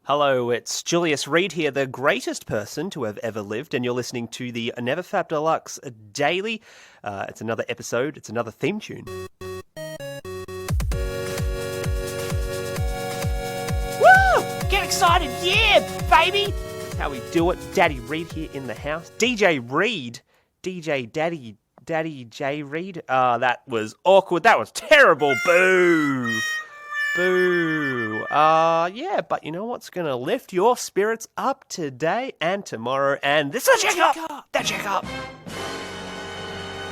Hello, it's Julius Reed here, the greatest person to have ever lived, and you're listening to the NeverFap Deluxe Daily. It's another episode, it's another theme tune. Woo! Get excited, yeah, baby! That's how we do it. Daddy Reed here in the house. DJ Reed. DJ Daddy J Reed. That was awkward. That was terrible. Boo! Boo. Yeah, but you know what's going to lift your spirits up today and tomorrow, and this is a checkup! The checkup!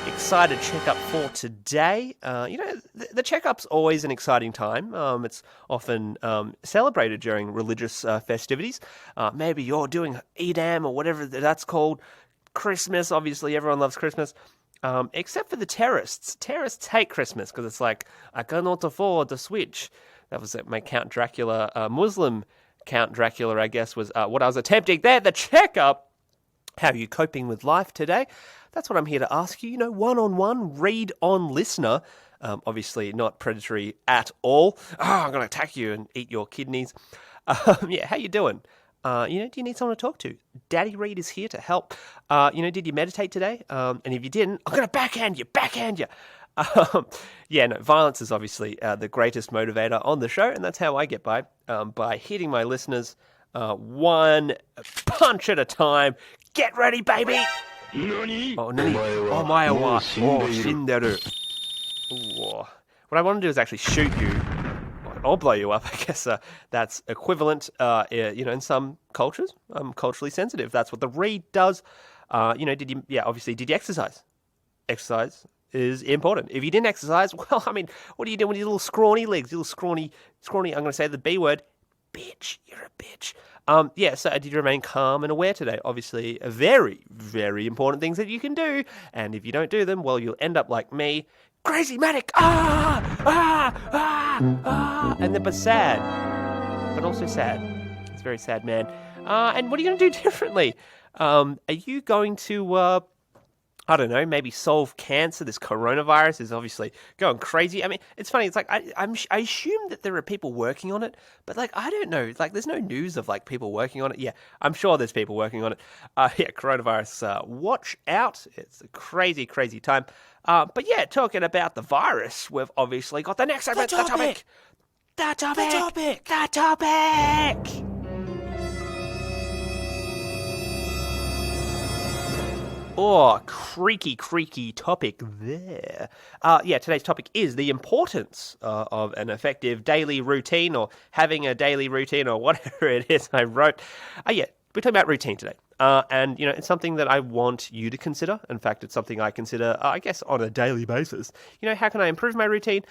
Excited checkup for today. The checkup's always an exciting time. It's often celebrated during religious festivities. Maybe you're doing Edam or whatever that's called. Christmas, obviously, everyone loves Christmas. Except for the terrorists. Terrorists hate Christmas because it's like, I cannot afford the Switch. That was my Count Dracula, Muslim Count Dracula, I guess, was what I was attempting there. The checkup. How are you coping with life today? That's what I'm here to ask you. One-on-one, read on listener. Obviously not predatory at all. I'm going to attack you and eat your kidneys. Yeah, how you doing? Do you need someone to talk to? Daddy Reed is here to help. Did you meditate today? And if you didn't, I'm going to backhand you. Violence is obviously the greatest motivator on the show, and that's how I get by hitting my listeners one punch at a time. Get ready, baby! Nani? Oh, nani? Omae wa shinderu. What I want to do is actually shoot you. I'll blow you up. I guess that's equivalent, in some cultures. I'm culturally sensitive. That's what the read does. Did you exercise? Exercise is important. If you didn't exercise, well, what do you do with your little scrawny legs? Your little scrawny, I'm going to say the B word, bitch. You're a bitch. So did you remain calm and aware today? Obviously, very, very important things that you can do. And if you don't do them, well, you'll end up like me, crazy manic, and then but sad, but also sad. It's very sad, man. And what are you going to do differently? Are you going to, maybe solve cancer? This coronavirus is obviously going crazy. It's funny. It's like, I assume that there are people working on it, but I don't know. There's no news of people working on it. Yeah, I'm sure there's people working on it. Coronavirus, watch out. It's a crazy, crazy time. But yeah, talking about the virus, we've obviously got the next segment, the topic. Oh, creaky topic there. Today's topic is the importance of an effective daily routine, or having a daily routine, or whatever it is I wrote. We're talking about routine today. It's something that I want you to consider. In fact, it's something I consider, on a daily basis. How can I improve my routine?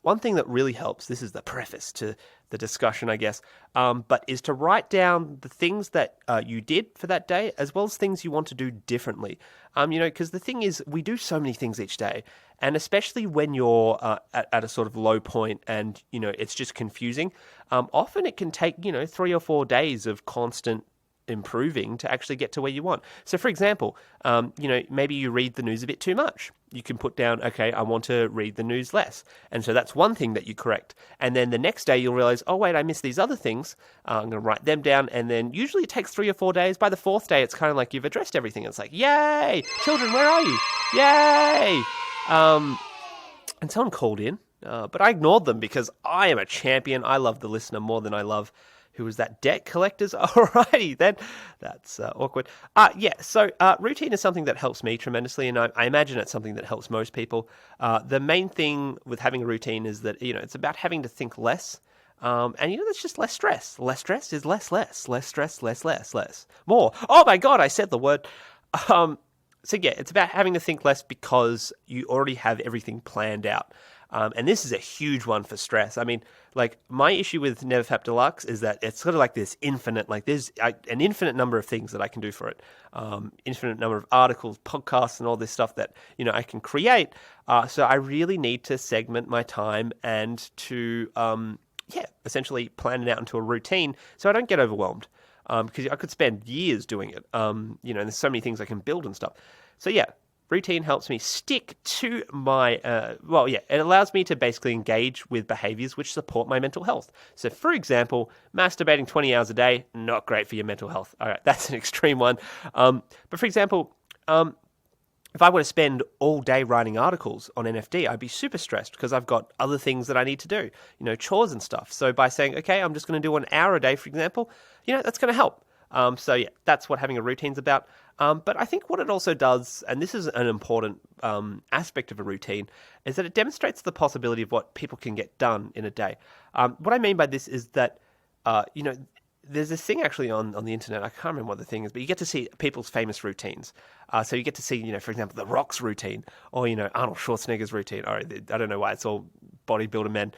One thing that really helps, this is the preface to the discussion, I guess, but is to write down the things that you did for that day, as well as things you want to do differently. Because the thing is, we do so many things each day, and especially when you're at a sort of low point and, it's just confusing, often it can take, 3 or 4 days of constant improving to actually get to where you want. So, for example, maybe you read the news a bit too much. You can put down, okay, I want to read the news less. And so that's one thing that you correct. And then the next day you'll realize, oh, wait, I missed these other things. I'm going to write them down. And then usually it takes 3 or 4 days. By the 4th day, it's kind of like you've addressed everything. It's like, yay! Children, where are you? Yay! And someone called in, but I ignored them because I am a champion. I love the listener more than I love... Who was that? Debt collectors? Alrighty, then. That's awkward. So routine is something that helps me tremendously, and I imagine it's something that helps most people. The main thing with having a routine is that, it's about having to think less. That's just less stress. Less stress is less. Less stress, less. More. Oh my God, I said the word. It's about having to think less because you already have everything planned out. And this is a huge one for stress. My issue with NeverFap Deluxe is that it's sort of like this infinite, there's an infinite number of things that I can do for it. Infinite number of articles, podcasts, and all this stuff that, I can create. So I really need to segment my time and to, essentially plan it out into a routine so I don't get overwhelmed. Because I could spend years doing it. And there's so many things I can build and stuff. So routine helps me stick to my, it allows me to basically engage with behaviors which support my mental health. So, for example, masturbating 20 hours a day, not great for your mental health. All right, that's an extreme one. But for example, if I were to spend all day writing articles on NFT, I'd be super stressed because I've got other things that I need to do, chores and stuff. So by saying, okay, I'm just going to do an hour a day, for example, that's going to help. That's what having a routine's about. But I think what it also does, and this is an important aspect of a routine, is that it demonstrates the possibility of what people can get done in a day. What I mean by this is that, there's this thing actually on the internet, I can't remember what the thing is, but you get to see people's famous routines. So you get to see, for example, The Rock's routine, or, Arnold Schwarzenegger's routine. Or, I don't know why it's all bodybuilder men.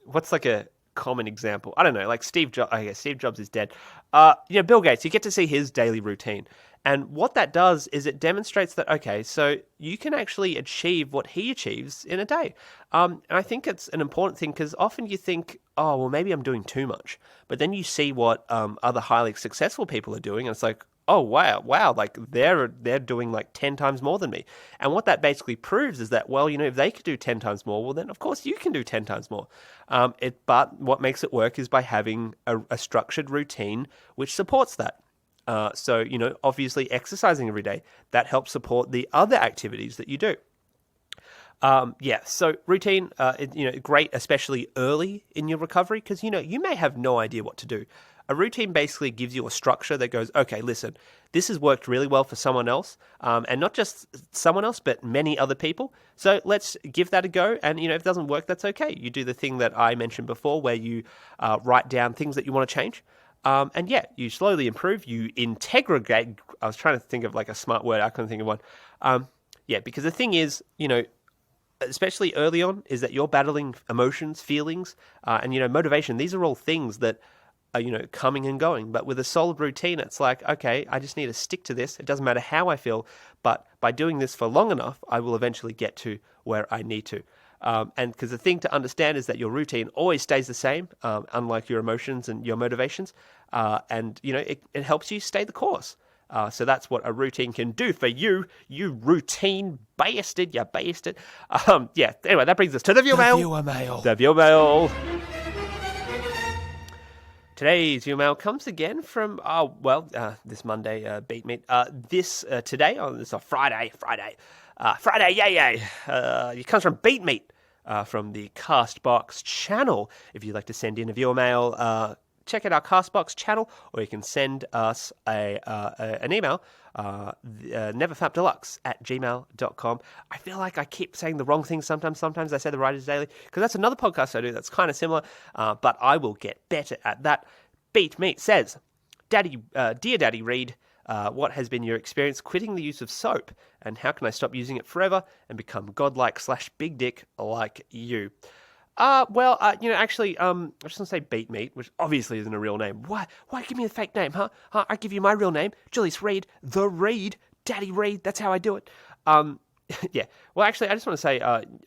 What's like a common example? I don't know, like Steve Jobs. I guess Steve Jobs is dead. Bill Gates, you get to see his daily routine. And what that does is it demonstrates that, okay, so you can actually achieve what he achieves in a day. And I think it's an important thing because often you think, oh, well, maybe I'm doing too much. But then you see what other highly successful people are doing, and it's like, oh, wow, like they're doing like 10 times more than me. And what that basically proves is that, well, if they could do 10 times more, well, then of course you can do 10 times more. But what makes it work is by having a structured routine which supports that. Obviously exercising every day, that helps support the other activities that you do. So routine, great, especially early in your recovery, because, you may have no idea what to do. A routine basically gives you a structure that goes, okay, listen, this has worked really well for someone else, and not just someone else, but many other people. So let's give that a go. And, if it doesn't work, that's okay. You do the thing that I mentioned before where you write down things that you want to change. You slowly improve, you integrate. I was trying to think of like a smart word. I couldn't think of one. Because the thing is, especially early on, is that you're battling emotions, feelings, and, motivation. These are all things that are, coming and going. But with a solid routine, it's like, okay, I just need to stick to this. It doesn't matter how I feel, but by doing this for long enough, I will eventually get to where I need to. And because the thing to understand is that your routine always stays the same, unlike your emotions and your motivations. It helps you stay the course. So that's what a routine can do for you, you routine bastard, you bastard. Anyway, that brings us to the viewer mail. The viewer mail. Today's viewer mail comes again from, this Monday, Beat Meat. Today, this is Friday. Friday, yay. It comes from Beat Meat, from the Castbox channel. If you'd like to send in a viewer mail, check out our Castbox channel, or you can send us an email, NeverFap Deluxe @gmail.com. I feel like I keep saying the wrong thing sometimes. Sometimes I say the Writers Daily, because that's another podcast I do that's kind of similar, but I will get better at that. Beat Meat says, Dear Daddy Reed, what has been your experience quitting the use of soap, and how can I stop using it forever and become godlike / big dick like you? Actually, I'm just going to say Beat Meat, which obviously isn't a real name. Why give me a fake name, huh? I give you my real name, Julius Reed, the Reed, Daddy Reed, that's how I do it. Well, actually, I just want to say,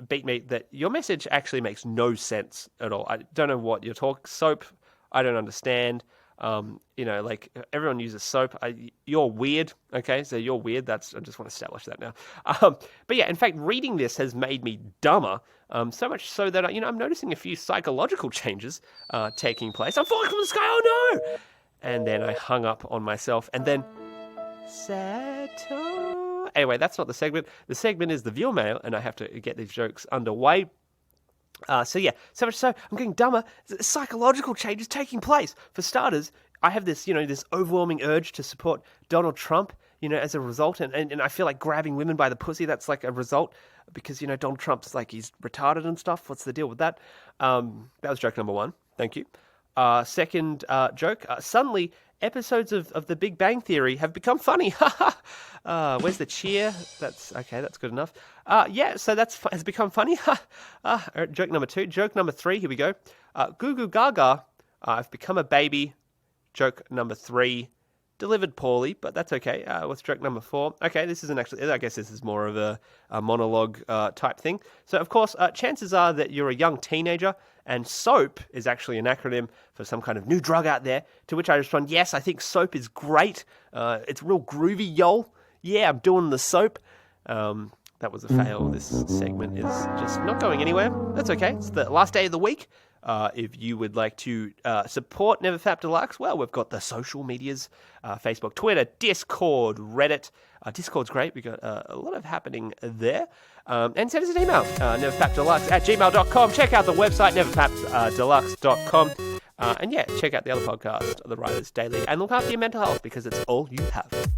Beat Meat, that your message actually makes no sense at all. I don't know what you're talking, soap, I don't understand. Everyone uses soap. You're weird, okay? So you're weird. I just want to establish that now. In fact, reading this has made me dumber, so much so that, I'm noticing a few psychological changes taking place. I'm falling from the sky, oh no! And then I hung up on myself, and then... Anyway, that's not the segment. The segment is the viewer mail, and I have to get these jokes underway. So much so, I'm getting dumber. Psychological changes taking place. For starters, I have this, this overwhelming urge to support Donald Trump, as a result. And I feel like grabbing women by the pussy, that's like a result. Because, Donald Trump's like, he's retarded and stuff. What's the deal with that? That was joke number one. Thank you. Second joke. Suddenly, episodes of The Big Bang Theory have become funny. Where's the cheer? That's good enough. So has become funny. Joke number two. Joke number three, here we go. Goo goo gaga, I've become a baby. Joke number three, delivered poorly, but that's okay. What's joke number four? Okay, this isn't actually, I guess this is more of a monologue type thing. So, of course, chances are that you're a young teenager, and SOAP is actually an acronym for some kind of new drug out there, to which I respond, yes, I think SOAP is great. It's real groovy, y'all. Yeah, I'm doing the SOAP. That was a fail. This segment is just not going anywhere. That's okay. It's the last day of the week. If you would like to support NeverFap Deluxe, well, we've got the social medias, Facebook, Twitter, Discord, Reddit. Discord's great. We've got a lot of happening there. And send us an email, neverfapdeluxe@gmail.com. Check out the website, neverfapdeluxe.com. And yeah, check out the other podcast, The Writers Daily, and look after your mental health because it's all you have.